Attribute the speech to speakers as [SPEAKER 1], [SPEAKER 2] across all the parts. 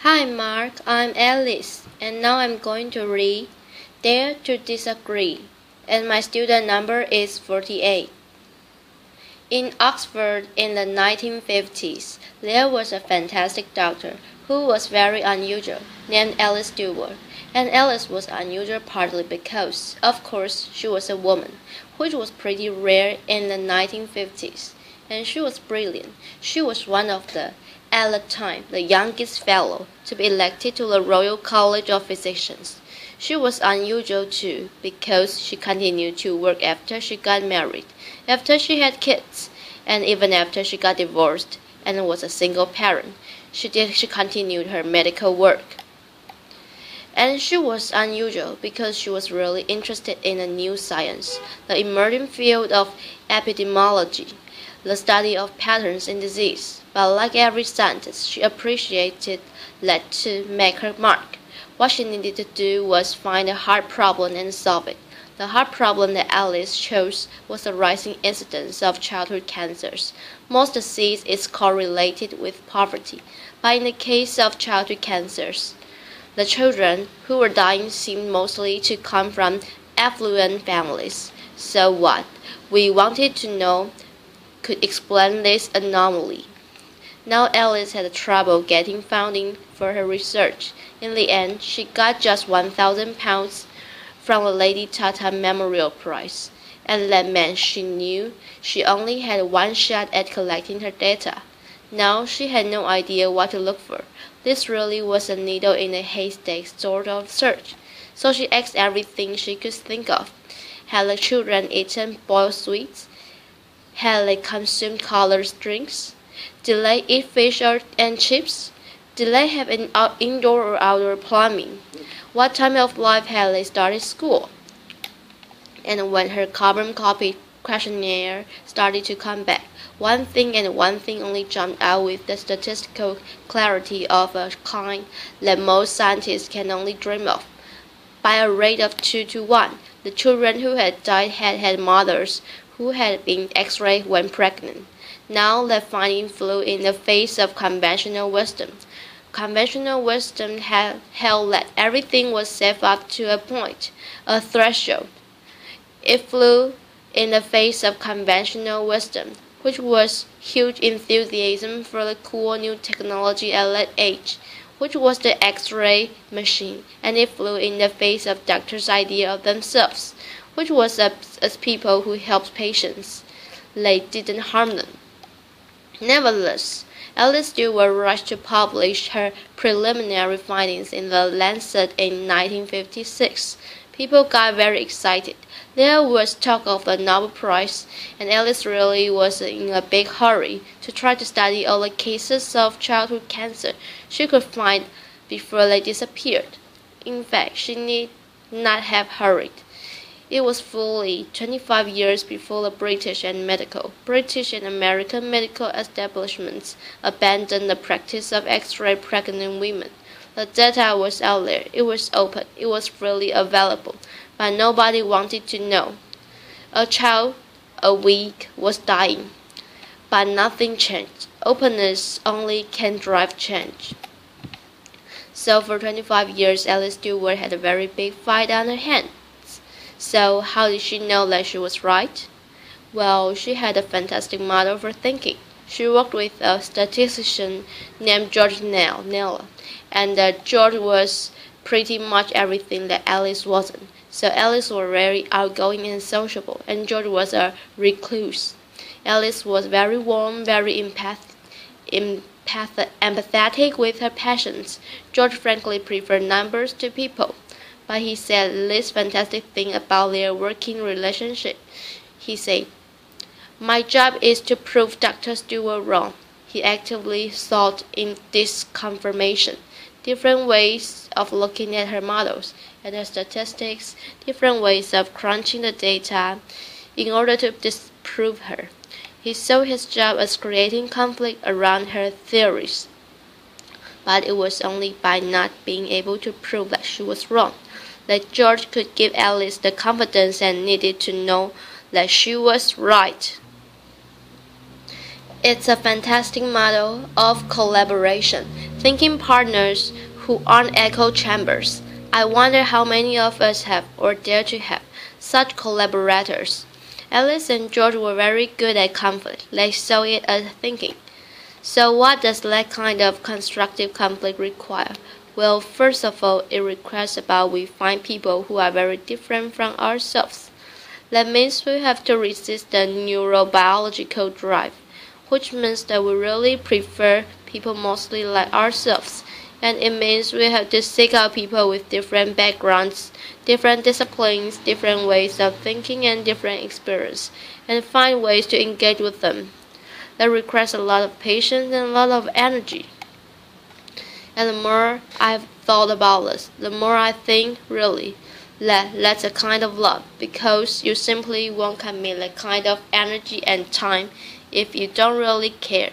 [SPEAKER 1] Hi Mark, I'm Alice, and now I'm going to read Dare to Disagree, and my student number is 48. In Oxford in the 1950s, there was a fantastic doctor who was very unusual, named Alice Duer. And Alice was unusual partly because, of course, she was a woman, which was pretty rare in the 1950s. And she was brilliant. She was one of at the time, the youngest fellow to be elected to the Royal College of Physicians. She was unusual too, because she continued to work after she got married, after she had kids, and even after she got divorced and was a single parent. She continued her medical work. And she was unusual because she was really interested in a new science, the emerging field of epidemiology, the study of patterns in disease. But like every scientist, she appreciated that to make her mark. What she needed to do was find a hard problem and solve it. The hard problem that Alice chose was the rising incidence of childhood cancers. Most disease is correlated with poverty, but in the case of childhood cancers, the children who were dying seemed mostly to come from affluent families. So what we wanted to know could explain this anomaly. Now Alice had trouble getting funding for her research. In the end, she got just £1,000 from the Lady Tata Memorial Prize, and that meant she knew she only had one shot at collecting her data. Now she had no idea what to look for. This really was a needle in a haystack sort of search. So she asked everything she could think of. Had the children eaten boiled sweets? Had they consumed colored drinks? Did they eat fish and chips? Did they have an indoor or outdoor plumbing? What time of life had they started school? And when her carbon copy questionnaire started to come back, one thing and one thing only jumped out with the statistical clarity of a kind that most scientists can only dream of. By a rate of 2 to 1, the children who had died had had mothers who had been X-rayed when pregnant. Now that finding flew in the face of conventional wisdom. Conventional wisdom had held that everything was safe up to a point, a threshold. It flew in the face of conventional wisdom, which was huge enthusiasm for the cool new technology at that age, which was the X-ray machine, and it flew in the face of doctors' idea of themselves, which was as people who helped patients. They didn't harm them. Nevertheless, Alice Duer rushed to publish her preliminary findings in the Lancet in 1956. People got very excited. There was talk of the Nobel Prize, and Alice really was in a big hurry to try to study all the cases of childhood cancer she could find before they disappeared. In fact, she need not have hurried. It was fully 25 years before the British and American medical establishments abandoned the practice of X-ray pregnant women. The data was out there, it was open, it was freely available, but nobody wanted to know. A child, a week, was dying, but nothing changed. Openness only can drive change. So for 25 years, Alice Duer had a very big fight on her hands. So how did she know that she was right? Well, she had a fantastic model for thinking. She worked with a statistician named George Kneller, and George was pretty much everything that Alice wasn't. So Alice was very outgoing and sociable, and George was a recluse. Alice was very warm, very empathetic with her passions. George frankly preferred numbers to people. But he said this fantastic thing about their working relationship. He said, "My job is to prove Dr. Duer wrong." He actively sought in disconfirmation, different ways of looking at her models, at her statistics, different ways of crunching the data in order to disprove her. He saw his job as creating conflict around her theories. But it was only by not being able to prove that she was wrong that George could give Alice the confidence and needed to know that she was right. It's a fantastic model of collaboration, thinking partners who aren't echo chambers. I wonder how many of us have or dare to have such collaborators. Alice and George were very good at conflict. They saw it as thinking. So what does that kind of constructive conflict require? Well, first of all, it requires about we find people who are very different from ourselves. That means we have to resist the neurobiological drive, which means that we really prefer people mostly like ourselves. And it means we have to seek out people with different backgrounds, different disciplines, different ways of thinking, and different experience, and find ways to engage with them. That requires a lot of patience and a lot of energy. And the more I've thought about this, the more I think, really, that's a kind of love, because you simply won't commit that kind of energy and time if you don't really care.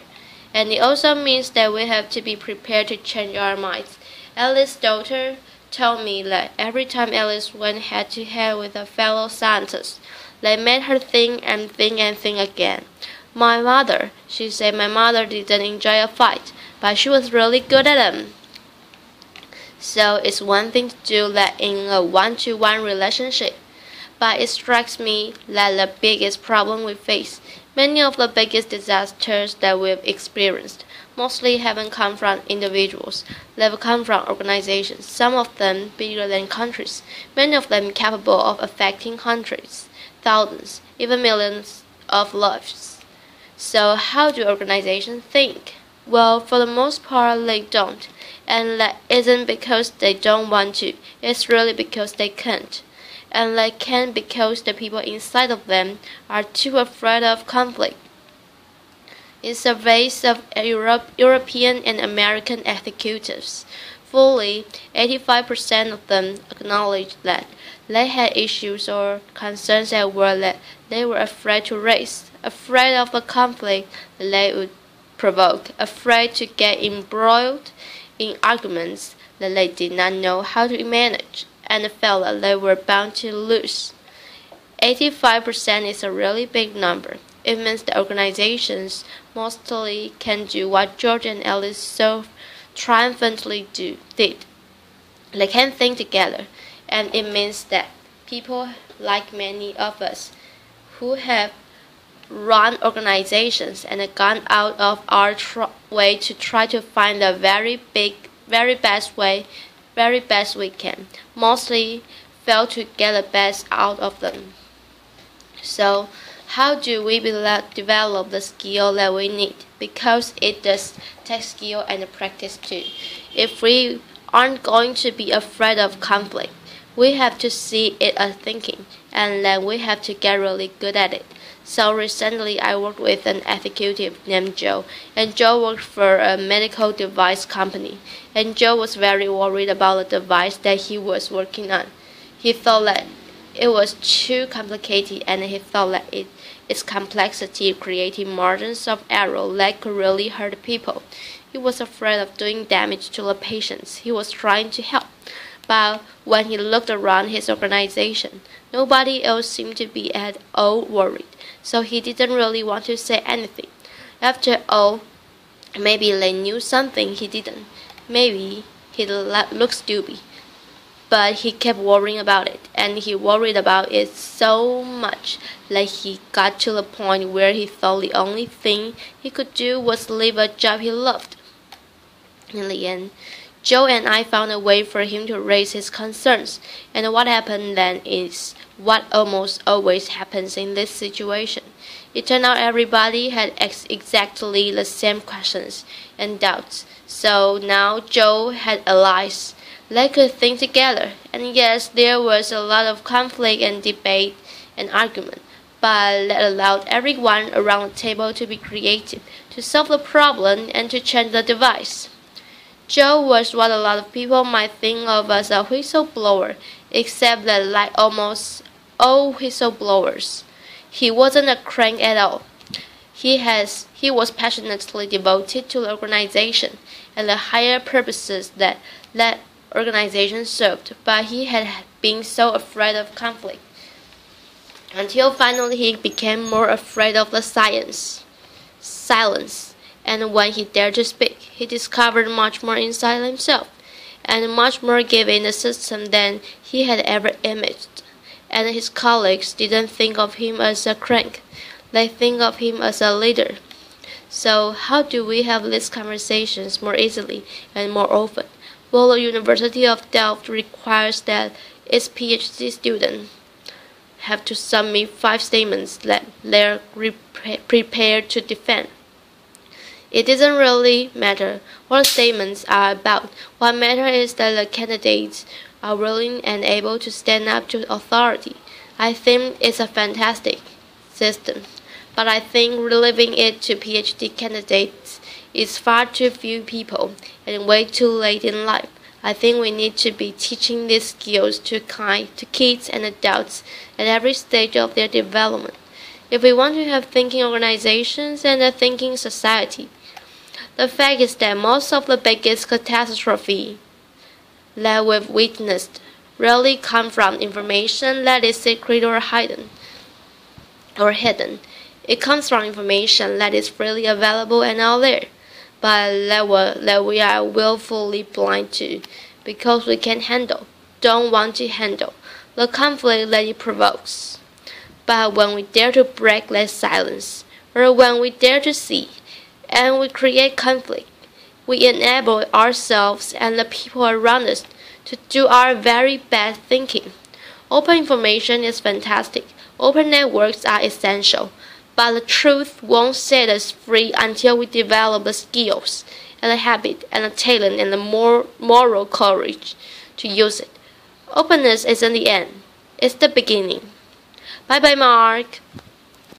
[SPEAKER 1] And it also means that we have to be prepared to change our minds. Alice's daughter told me that every time Alice went head to head with a fellow scientist, they made her think and think and think again. She said my mother didn't enjoy a fight, but she was really good at them. So it's one thing to do that in a one-to-one relationship, but it strikes me that the biggest problem we face, many of the biggest disasters that we've experienced, mostly haven't come from individuals. They've come from organizations, some of them bigger than countries, many of them capable of affecting hundreds, thousands, even millions of lives. So how do organizations think? Well, for the most part, they don't. And that isn't because they don't want to, it's really because they can't. And they can't because the people inside of them are too afraid of conflict. In surveys of European and American executives, fully 85% of them acknowledged that they had issues or concerns at work that they were afraid to raise, afraid of the conflict that they would provoke, afraid to get embroiled in arguments that they did not know how to manage, and felt that they were bound to lose. 85% is a really big number. It means the organizations mostly can do what George and Alice so triumphantly did. They can think together, and it means that people like many of us who have run organizations and gone out of our way to try to find the very best we can, mostly fail to get the best out of them. So how do we develop the skill that we need? Because it does take skill and practice too. If we aren't going to be afraid of conflict, we have to see it as thinking, and then we have to get really good at it. So recently I worked with an executive named Joe, and Joe worked for a medical device company, and Joe was very worried about the device that he was working on. He thought that it was too complicated, and he thought that its complexity created margins of error that could really hurt people. He was afraid of doing damage to the patients he was trying to help. But when he looked around his organization, nobody else seemed to be at all worried, so he didn't really want to say anything. After all, maybe they knew something he didn't. Maybe he looked stupid. But he kept worrying about it, and he worried about it so much that he got to the point where he thought the only thing he could do was leave a job he loved. In the end, Joe and I found a way for him to raise his concerns, and what happened then is what almost always happens in this situation. It turned out everybody had exactly the same questions and doubts, so now Joe had allies. They could think together, and yes, there was a lot of conflict and debate and argument, but that allowed everyone around the table to be creative, to solve the problem, and to change the device. Joe was what a lot of people might think of as a whistleblower, except that like almost all whistleblowers, he wasn't a crank at all. He was passionately devoted to the organization and the higher purposes that organization served, but he had been so afraid of conflict until finally he became more afraid of the science. silence. And when he dared to speak, he discovered much more inside himself, and much more given the system than he had ever imagined. And his colleagues didn't think of him as a crank, they think of him as a leader. So how do we have these conversations more easily and more often? Well, the University of Delft requires that its PhD students have to submit 5 statements that they're prepared to defend. It doesn't really matter what the statements are about. What matters is that the candidates are willing and able to stand up to authority. I think it's a fantastic system, but I think reliving it to PhD candidates is far too few people and way too late in life. I think we need to be teaching these skills to kids and adults at every stage of their development, if we want to have thinking organizations and a thinking society. The fact is that most of the biggest catastrophe that we've witnessed rarely come from information that is secret or hidden. It comes from information that is freely available and out there, but that we are willfully blind to, because we don't want to handle, the conflict that it provokes. But when we dare to break that silence, or when we dare to see, and we create conflict, we enable ourselves and the people around us to do our very best thinking. Open information is fantastic. Open networks are essential. But the truth won't set us free until we develop the skills and the habit and the talent and the moral courage to use it. Openness isn't the end. It's the beginning. Bye-bye, Mark.